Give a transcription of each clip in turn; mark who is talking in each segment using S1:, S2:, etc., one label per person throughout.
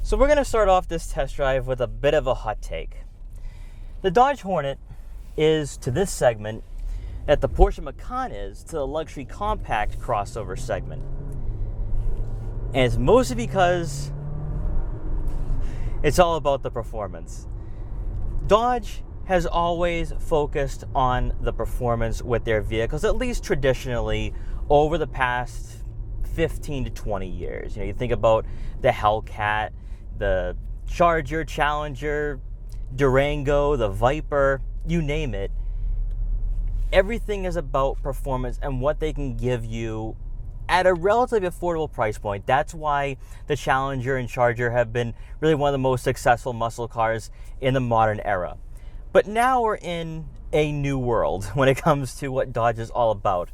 S1: So we're going to start off this test drive with a bit of a hot take. The Dodge Hornet is to this segment that the Porsche Macan is to the luxury compact crossover segment. And it's mostly because it's all about the performance. Dodge has always focused on the performance with their vehicles, at least traditionally, over the past 15 to 20 years. You think about the Hellcat, the Charger, Challenger, Durango, the Viper, you name it. Everything is about performance and what they can give you at a relatively affordable price point. That's why the Challenger and Charger have been really one of the most successful muscle cars in the modern era. But now we're in a new world when it comes to what Dodge is all about.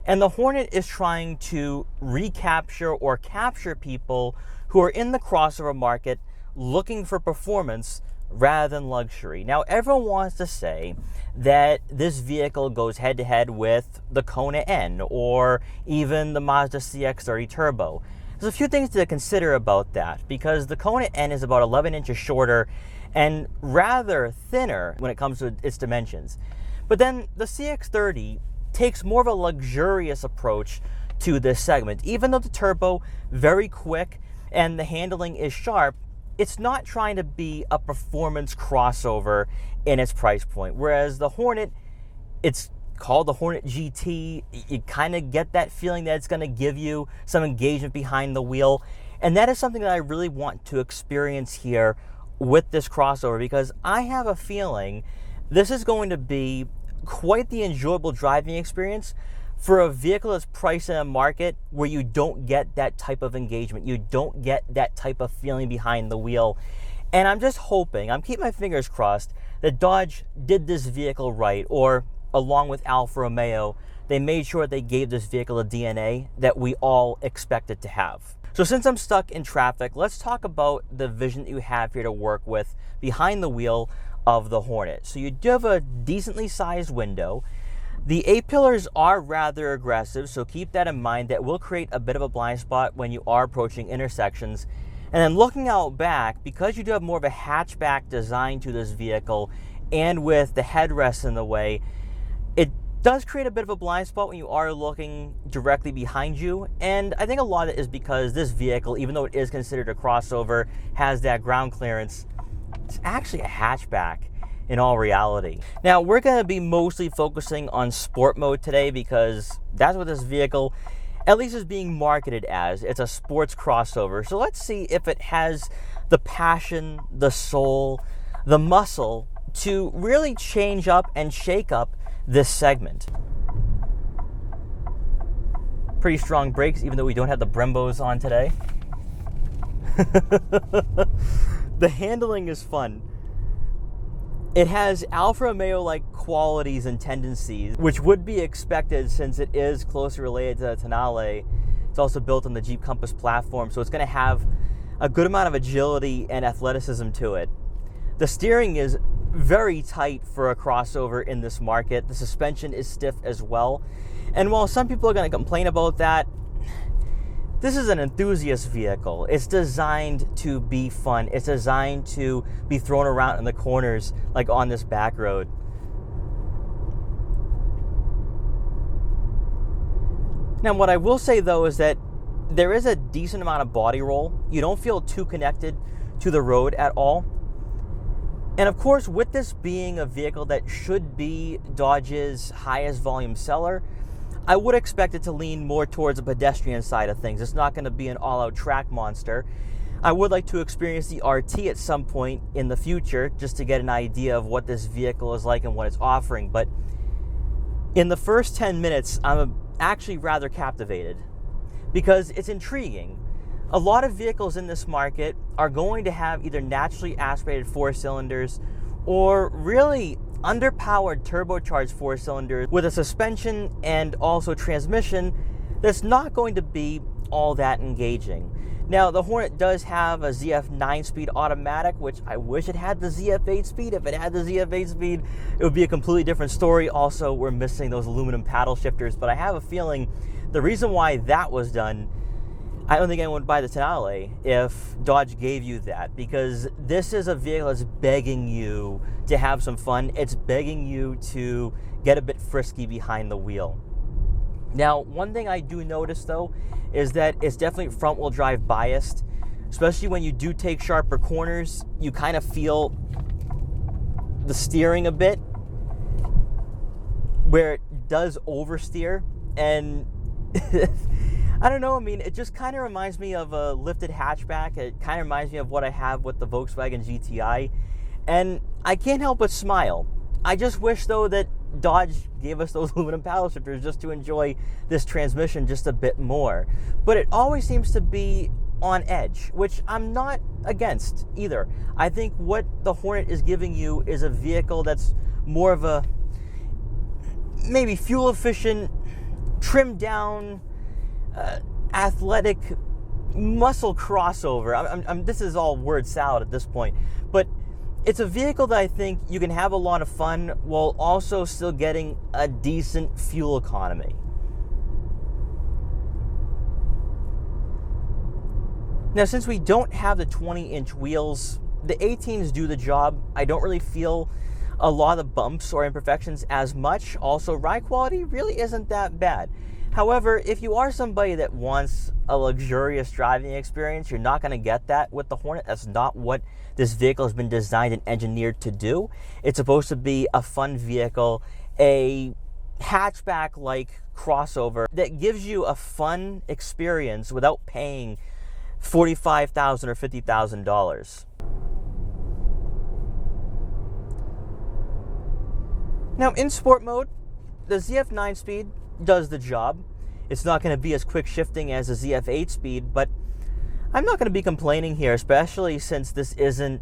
S1: And the Hornet is trying to recapture or capture people who are in the crossover market looking for performance rather than luxury. Now, everyone wants to say that this vehicle goes head-to-head with the Kona N or even the Mazda CX-30 Turbo. There's a few things to consider about that, because the Kona N is about 11 inches shorter and rather thinner when it comes to its dimensions. But then the CX-30 takes more of a luxurious approach to this segment. Even though the Turbo, very quick, and the handling is sharp, it's not trying to be a performance crossover in its price point. Whereas the Hornet, it's called the Hornet GT. You kind of get that feeling that it's going to give you some engagement behind the wheel. And that is something that I really want to experience here with this crossover, because I have a feeling this is going to be quite the enjoyable driving experience for a vehicle that's priced in a market where you don't get that type of engagement. You don't get that type of feeling behind the wheel. And I'm just hoping, I'm keeping my fingers crossed, that Dodge did this vehicle right, or along with Alfa Romeo, they made sure they gave this vehicle a DNA that we all expect it to have. So since I'm stuck in traffic, let's talk about the vision that you have here to work with behind the wheel of the Hornet. So you do have a decently sized window. The A-pillars are rather aggressive, so keep that in mind. That will create a bit of a blind spot when you are approaching intersections. And then looking out back, because you do have more of a hatchback design to this vehicle, and with the headrest in the way, it does create a bit of a blind spot when you are looking directly behind you. And I think a lot of it is because this vehicle, even though it is considered a crossover, has that ground clearance, it's actually a hatchback in all reality. Now, we're going to be mostly focusing on sport mode today, because that's what this vehicle, at least, is being marketed as. It's a sports crossover. So let's see if it has the passion, the soul, the muscle to really change up and shake up this segment. Pretty strong brakes, even though we don't have the Brembos on today. The handling is fun. It has Alfa Romeo-like qualities and tendencies, which would be expected since it is closely related to the Tonale. It's also built on the Jeep Compass platform, so it's going to have a good amount of agility and athleticism to it. The steering is very tight for a crossover in this market. The suspension is stiff as well. And while some people are going to complain about that, this is an enthusiast vehicle. It's designed to be fun. It's designed to be thrown around in the corners like on this back road. Now, what I will say though is that there is a decent amount of body roll. You don't feel too connected to the road at all. And of course, with this being a vehicle that should be Dodge's highest volume seller, I would expect it to lean more towards the pedestrian side of things. It's not going to be an all-out track monster. I would like to experience the RT at some point in the future just to get an idea of what this vehicle is like and what it's offering. But in the first 10 minutes, I'm actually rather captivated because it's intriguing. A lot of vehicles in this market are going to have either naturally aspirated 4-cylinders or really underpowered turbocharged 4-cylinders with a suspension and also transmission that's not going to be all that engaging. Now, the Hornet does have a ZF 9-speed automatic, which I wish it had the ZF 8-speed. If it had the ZF 8-speed, it would be a completely different story. Also, we're missing those aluminum paddle shifters, but I have a feeling the reason why that was done, I don't think anyone would buy the Tenale if Dodge gave you that, because this is a vehicle that's begging you to have some fun. It's begging you to get a bit frisky behind the wheel. Now, one thing I do notice though is that it's definitely front-wheel drive biased, especially when you do take sharper corners. You kind of feel the steering a bit, where it does oversteer, and I don't know, I mean, it just kind of reminds me of a lifted hatchback. It kind of reminds me of what I have with the Volkswagen GTI, and I can't help but smile. I just wish, though, that Dodge gave us those aluminum paddle shifters just to enjoy this transmission just a bit more. But it always seems to be on edge, which I'm not against either. I think what the Hornet is giving you is a vehicle that's more of a maybe fuel efficient, trimmed down, athletic muscle crossover. This is all word salad at this point, but it's a vehicle that I think you can have a lot of fun while also still getting a decent fuel economy. Now, since we don't have the 20-inch wheels, the 18s do the job. I don't really feel a lot of bumps or imperfections as much. Also, ride quality really isn't that bad. However, if you are somebody that wants a luxurious driving experience, you're not going to get that with the Hornet. That's not what this vehicle has been designed and engineered to do. It's supposed to be a fun vehicle, a hatchback-like crossover that gives you a fun experience without paying $45,000 or $50,000. Now, in sport mode, the ZF 9-speed does the job. It's not going to be as quick shifting as the ZF 8-speed, but I'm not going to be complaining here, especially since this isn't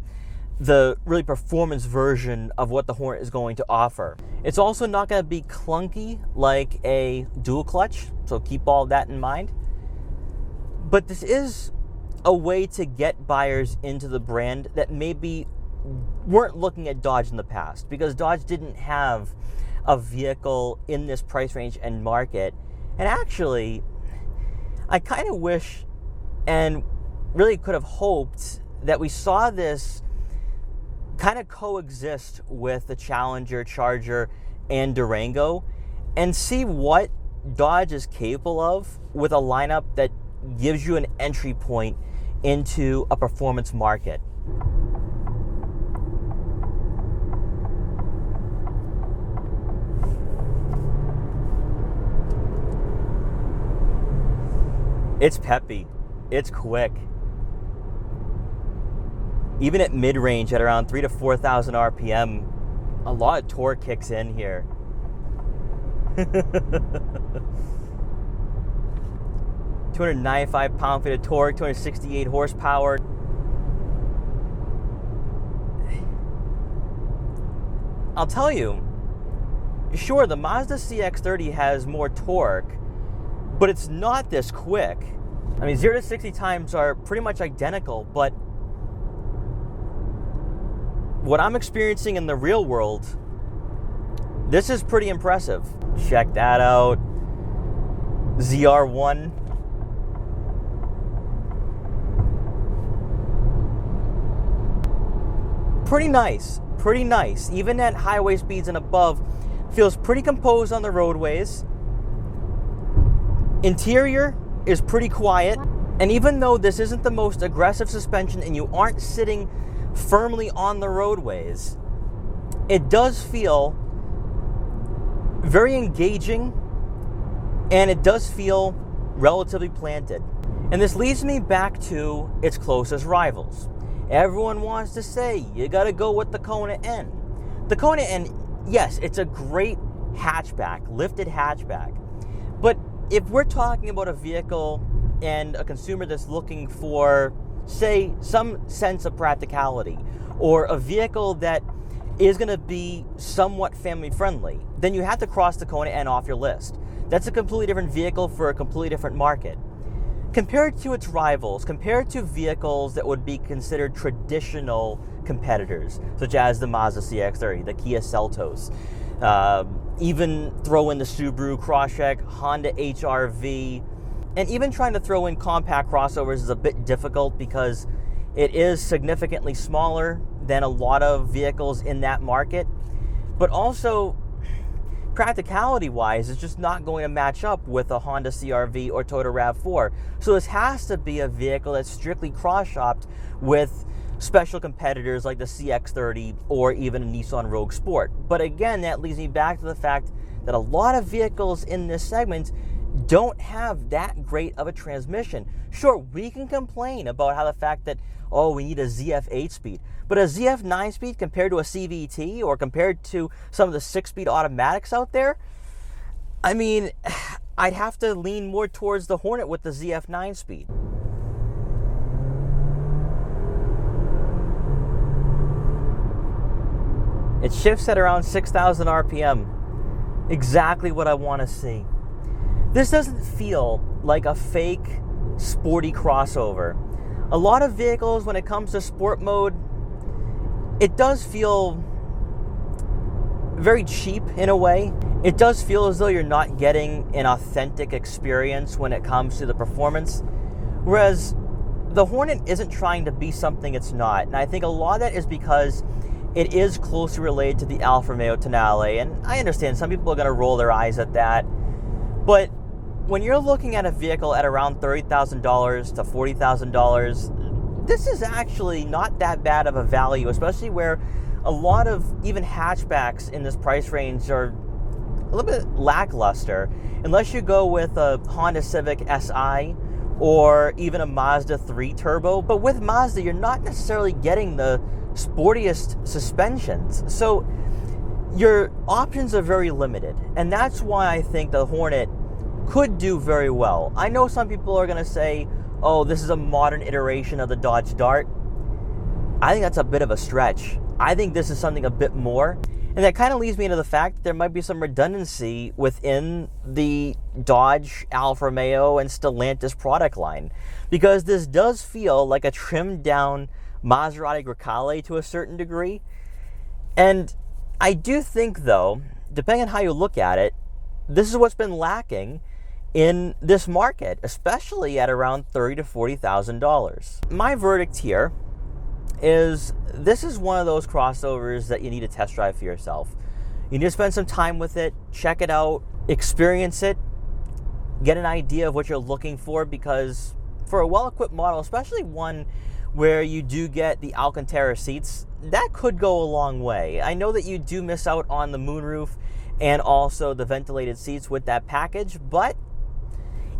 S1: the really performance version of what the Hornet is going to offer. It's also not going to be clunky like a dual clutch, so keep all that in mind. But this is a way to get buyers into the brand that maybe weren't looking at Dodge in the past, because Dodge didn't have a vehicle in this price range and market. And actually, I kind of wish and really could have hoped that we saw this kind of coexist with the Challenger, Charger, and Durango, and see what Dodge is capable of with a lineup that gives you an entry point into a performance market. It's peppy, it's quick. Even at mid-range at around 3,000 to 4,000 RPM, a lot of torque kicks in here. 295 pound-feet of torque, 268 horsepower. I'll tell you, sure, the Mazda CX-30 has more torque, but it's not this quick. I mean, 0 to 60 times are pretty much identical, but what I'm experiencing in the real world, this is pretty impressive. Check that out. ZR1. Pretty nice, pretty nice. Even at highway speeds and above, feels pretty composed on the roadways. Interior is pretty quiet, and even though this isn't the most aggressive suspension and you aren't sitting firmly on the roadways, it does feel very engaging, and it does feel relatively planted. And this leads me back to its closest rivals. Everyone wants to say, you gotta go with the Kona N. The Kona N, yes, it's a great hatchback, lifted hatchback. But if we're talking about a vehicle and a consumer that's looking for, say, some sense of practicality, or a vehicle that is going to be somewhat family friendly, then you have to cross the Kona N off your list. That's a completely different vehicle for a completely different market. Compared to its rivals, compared to vehicles that would be considered traditional competitors, such as the Mazda CX-30, the Kia Seltos, even throw in the Subaru Crosstrek, Honda HR-V, And even trying to throw in compact crossovers is a bit difficult because it is significantly smaller than a lot of vehicles in that market. But also, practicality-wise, it's just not going to match up with a Honda CR-V or Toyota RAV4. So this has to be a vehicle that's strictly cross-shopped with special competitors like the CX-30 or even a Nissan Rogue Sport. But again, that leads me back to the fact that a lot of vehicles in this segment don't have that great of a transmission. Sure, we can complain about how the fact that, oh, we need a ZF 8-speed. But a ZF 9-speed compared to a CVT or compared to some of the 6-speed automatics out there, I mean, I'd have to lean more towards the Hornet with the ZF 9-speed. It shifts at around 6,000 RPM. Exactly what I want to see. This doesn't feel like a fake sporty crossover. A lot of vehicles, when it comes to sport mode, it does feel very cheap in a way. It does feel as though you're not getting an authentic experience when it comes to the performance. Whereas the Hornet isn't trying to be something it's not. And I think a lot of that is because it is closely related to the Alfa Romeo Tonale. And I understand some people are going to roll their eyes at that. But when you're looking at a vehicle at around $30,000 to $40,000, this is actually not that bad of a value, especially where a lot of even hatchbacks in this price range are a little bit lackluster, unless you go with a Honda Civic Si or even a Mazda 3 Turbo. But with Mazda, you're not necessarily getting the sportiest suspensions. So your options are very limited. And that's why I think the Hornet could do very well. I know some people are going to say, oh, this is a modern iteration of the Dodge Dart. I think that's a bit of a stretch. I think this is something a bit more. And that kind of leads me into the fact that there might be some redundancy within the Dodge, Alfa Romeo, and Stellantis product line. Because this does feel like a trimmed down Maserati Grecale to a certain degree. And I do think, though, depending on how you look at it, this is what's been lacking in this market, especially at around $30,000 to $40,000. My verdict here is this is one of those crossovers that you need to test drive for yourself. You need to spend some time with it, check it out, experience it, get an idea of what you're looking for, because for a well-equipped model, especially one where you do get the Alcantara seats, that could go a long way. I know that you do miss out on the moonroof and also the ventilated seats with that package, but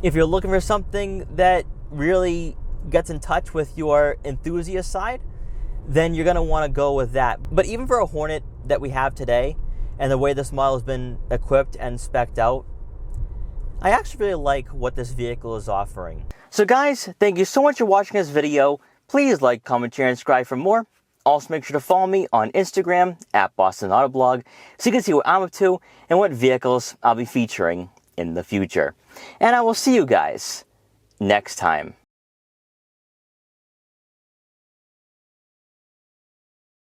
S1: if you're looking for something that really gets in touch with your enthusiast side, then you're going to want to go with that. But even for a Hornet that we have today, and the way this model has been equipped and spec'd out, I actually really like what this vehicle is offering. So guys, thank you so much for watching this video. Please like, comment, share, and subscribe for more. Also make sure to follow me on Instagram at Boston Autoblog so you can see what I'm up to and what vehicles I'll be featuring in the future. And I will see you guys next time.